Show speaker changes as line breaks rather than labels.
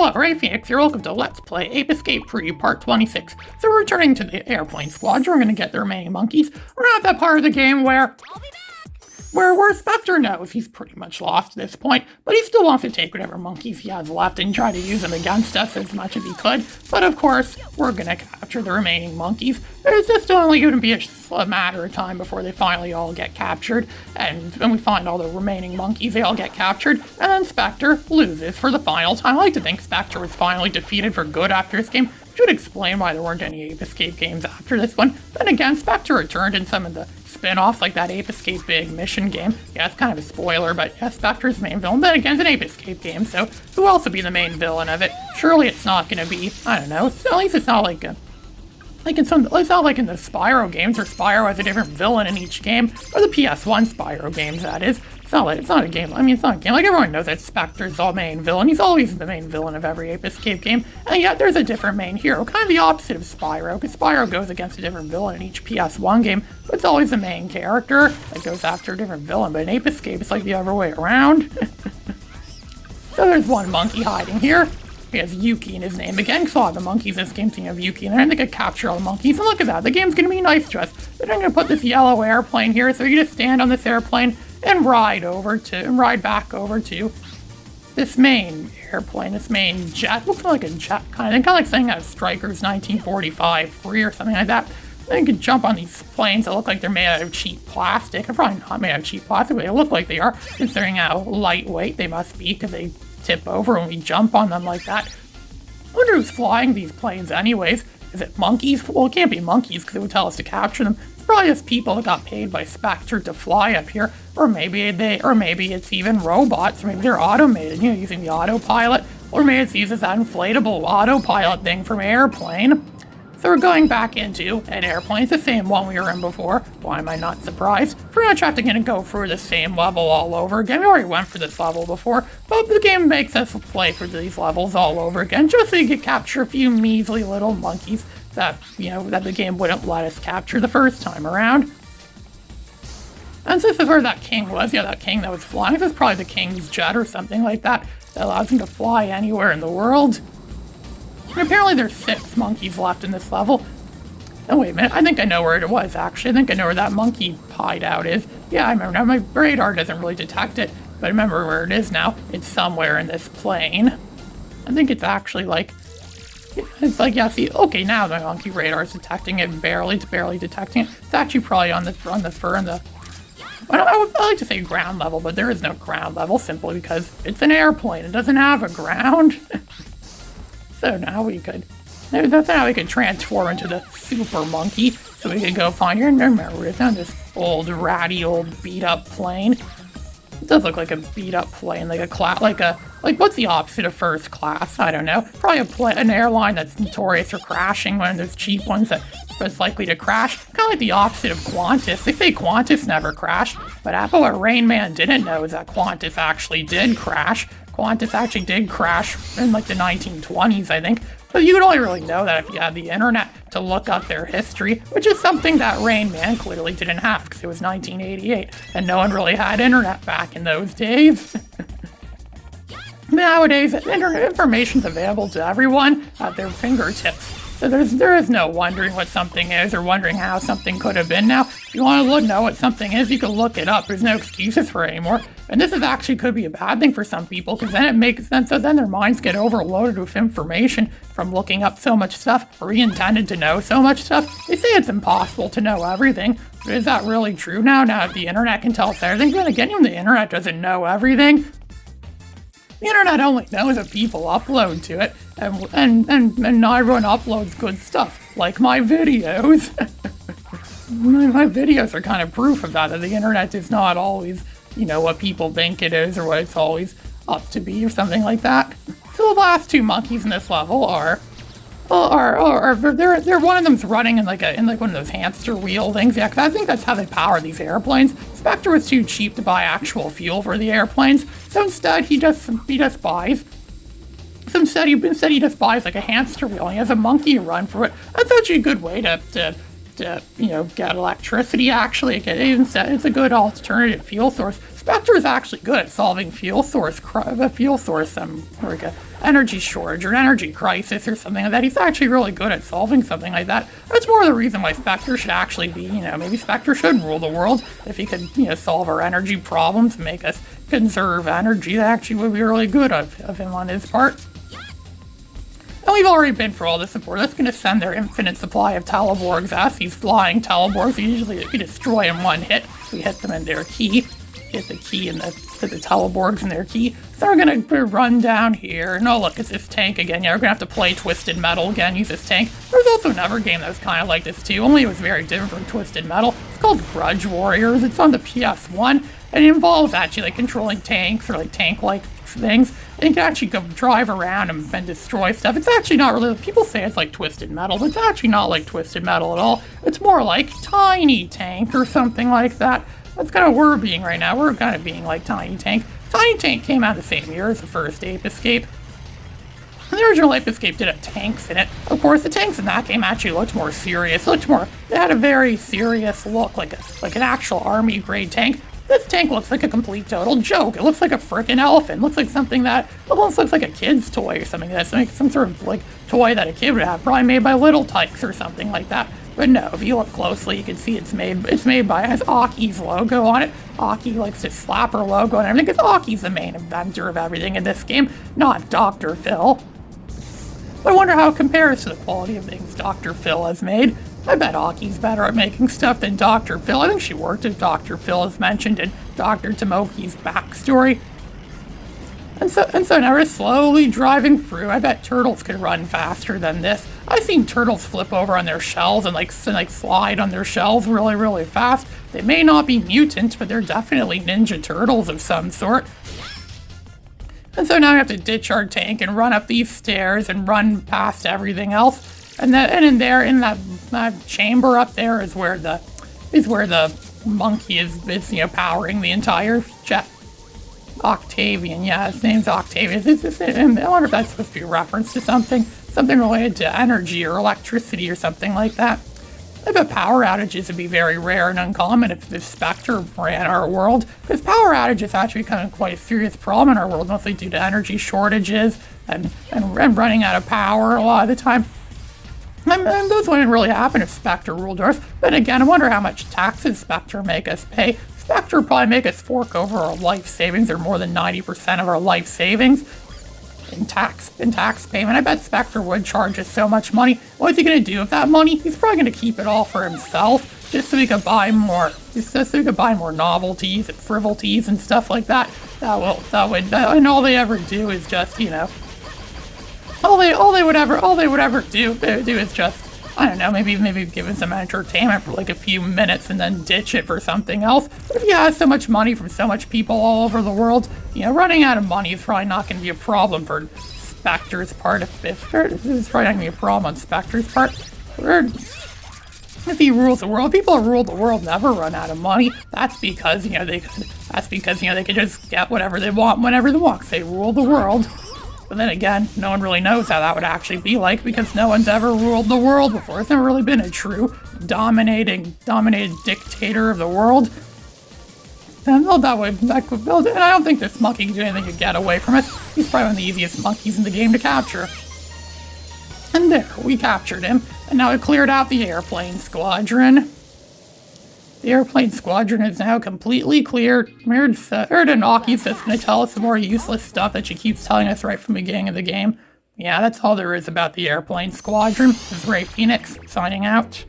Hello, Ray Phoenix here. Welcome to Let's Play Ape Escape Preview Part 26. So we're returning to the airplane squadron. We're going to get the remaining monkeys. We're at that part of the game where Spectre knows he's pretty much lost at this point, but he still wants to take whatever monkeys he has left and try to use them against us as much as he could. But of course, we're going to capture the remaining monkeys. There's just only going to be a matter of time before they finally all get captured, and when we find all the remaining monkeys, they all get captured, and then Spectre loses for the final time. I like to think Spectre was finally defeated for good after this game, which would explain why there weren't any Ape Escape games after this one. Then again, Spectre returned in some of the spin-offs, like that Ape Escape Big Mission game. Yeah, it's kind of a spoiler, but yeah, Spectre's the main villain. But again, it's an Ape Escape game, so who else would be the main villain of it? Surely it's not going to be, I don't know, at least it's not like it's not like in the Spyro games, where Spyro has a different villain in each game, or the PS1 Spyro games, that is. It's not a game, it's not a game, like everyone knows that Spectre's the main villain. He's always the main villain of every Ape Escape game, and yet there's a different main hero, kind of the opposite of Spyro, because Spyro goes against a different villain in each PS1 game, but it's always the main character that goes after a different villain, but in Ape Escape, it's like the other way around. So there's one monkey hiding here. He has Yuki in his name. Again, saw the monkeys in this game team of Yuki, and I think I capture all the monkeys. And look at that, the game's gonna be nice to us. They're gonna put this yellow airplane here, so you just stand on this airplane and ride back over to this main airplane, this main jet. Looks like a jet kind of like saying out of Strikers 1945 free or something like that. Then you can jump on these planes that look like they're made out of cheap plastic. They're probably not made out of cheap plastic, but they look like they are, considering how lightweight they must be, because they tip over when we jump on them like that. I wonder who's flying these planes anyways. Is it monkeys? Well, it can't be monkeys because it would tell us to capture them. It's probably just people that got paid by Spectre to fly up here, or maybe it's even robots. Maybe they're automated, using the autopilot, or maybe it's uses that inflatable autopilot thing from Airplane. So we're going back into an airplane. It's the same one we were in before. Why am I not surprised? Pretty much have to go through the same level all over again. We already went for this level before, but the game makes us play for these levels all over again, just so you can capture a few measly little monkeys that, that the game wouldn't let us capture the first time around. And so this is where that king was. Yeah, that king that was flying. This is probably the king's jet or something like that allows him to fly anywhere in the world. And apparently there's 6 monkeys left in this level. Oh, wait a minute. I think I know where it was, actually. I think I know where that monkey hideout is. Yeah, I remember now. My radar doesn't really detect it, but I remember where it is now. It's somewhere in this plane. I think it's actually yeah, see, okay, now the monkey radar is detecting it barely. It's barely detecting it. It's actually probably on the fur and the... I would like to say ground level, but there is no ground level simply because it's an airplane. It doesn't have a ground. So now that's how we could transform into the super monkey. So we could go find her. Remember, we found this old, ratty, beat up plane. It does look like a beat up plane, like what's the opposite of first class? I don't know. Probably an airline that's notorious for crashing, one of those cheap ones that was likely to crash. Kind of like the opposite of Qantas. They say Qantas never crashed, but what Rain Man didn't know is that Qantas actually did crash. Qantas actually did crash in the 1920s, I think. But you would only really know that if you had the internet to look up their history, which is something that Rain Man clearly didn't have because it was 1988 and no one really had internet back in those days. Nowadays, information's available to everyone at their fingertips. So there is no wondering what something is or wondering how something could have been now. If you want to know what something is, you can look it up. There's no excuses for it anymore. And this could be a bad thing for some people, because then it makes sense. So then their minds get overloaded with information from looking up so much stuff, or intended to know so much stuff. They say it's impossible to know everything. But is that really true now? Now the internet can tell us everything. But again, even the internet doesn't know everything. The internet only knows that people upload to it, and not everyone uploads good stuff, like my videos. My videos are kind of proof of that the internet is not always, what people think it is or what it's always up to be or something like that. So the last 2 monkeys in this level they're one of them's running in one of those hamster wheel things. Yeah, 'cause I think that's how they power these airplanes. Spectre was too cheap to buy actual fuel for the airplanes, so instead he just buys. So instead he just buys a hamster wheel. And he has a monkey run for it. That's actually a good way to get electricity. Actually, it's a good alternative fuel source. Spectre is actually good at solving fuel source, like a energy shortage or an energy crisis or something like that. He's actually really good at solving something like that. That's more the reason why Spectre should actually be, maybe Spectre should rule the world. If he could, solve our energy problems, make us conserve energy, that actually would be really good of him on his part. And we've already been through all this before. That's going to send their infinite supply of Teleborgs as these flying Teleborgs. Usually if you destroy in one hit, we hit them in their key. Hit the key and the Teleborgs in their key. So we're going to run down here. No, look, it's this tank again. Yeah, we're going to have to play Twisted Metal again, use this tank. There's also another game that was kind of like this too, only it was very different from Twisted Metal. It's called Grudge Warriors. It's on the PS1. And it involves actually like controlling tanks or like tank-like things. And you can actually go drive around and destroy stuff. It's actually not really, people say it's like Twisted Metal, but it's actually not like Twisted Metal at all. It's more like Tiny Tank or something like that. That's kind of where we're being right now. We're kind of being like Tiny Tank. Tiny Tank came out the same year as the first Ape Escape. And the original Ape Escape did have tanks in it. Of course, the tanks in that game actually looked more serious. They had a very serious look, like an actual army grade tank. This tank looks like a complete total joke. It looks like a frickin' elephant. It looks like something that almost looks like a kid's toy or something. That's like some sort of like toy that a kid would have, probably made by Little Tikes or something like that. But no, if you look closely, you can see it's made by, it has Aki's logo on it. Aki likes to slap her logo on everything because Aki's the main inventor of everything in this game, not Dr. Phil. But I wonder how it compares to the quality of things Dr. Phil has made. I bet Aki's better at making stuff than Dr. Phil. I think she worked with Dr. Phil, as mentioned in Dr. Tomoki's backstory. And so now we're slowly driving through. I bet turtles could run faster than this. I've seen turtles flip over on their shells and like slide on their shells really, really fast. They may not be mutant, but they're definitely ninja turtles of some sort. And so now we have to ditch our tank and run up these stairs and run past everything else. And in that chamber up there is where the monkey is powering the entire jet. Octavian, yeah, his name's Octavian. I wonder if that's supposed to be a reference to something related to energy or electricity or something like that. I bet power outages would be very rare and uncommon if Spectre ran our world, because power outages actually become quite a serious problem in our world, mostly due to energy shortages and running out of power a lot of the time. And those wouldn't really happen if Spectre ruled Earth. But again, I wonder how much taxes Spectre make us pay. Spectre would probably make us fork over our life savings, or more than 90% of our life savings in tax payment. I bet Spectre would charge us so much money. What's he going to do with that money? He's probably going to keep it all for himself, just so he could buy more. Just so he could buy more novelties and frivolities and stuff like that. And all they ever do is just, all they would ever do is just, I don't know, maybe give it some entertainment for like a few minutes and then ditch it for something else. But if you have so much money from so much people all over the world, running out of money is probably not going to be a problem for Spectre's part. It's probably not going to be a problem on Spectre's part. If he rules the world, people who rule the world never run out of money. That's because they could just get whatever they want whenever they want. They rule the world. But then again, no one really knows how that would actually be like, because no one's ever ruled the world before. It's never really been a true dominated dictator of the world. And I don't think this monkey can do anything to get away from it. He's probably one of the easiest monkeys in the game to capture. And there, we captured him. And now we cleared out the airplane squadron. The airplane squadron is now completely cleared. Erdanaki is going to tell us some more useless stuff that she keeps telling us right from the beginning of the game. Yeah, that's all there is about the airplane squadron. This is Ray Phoenix, signing out.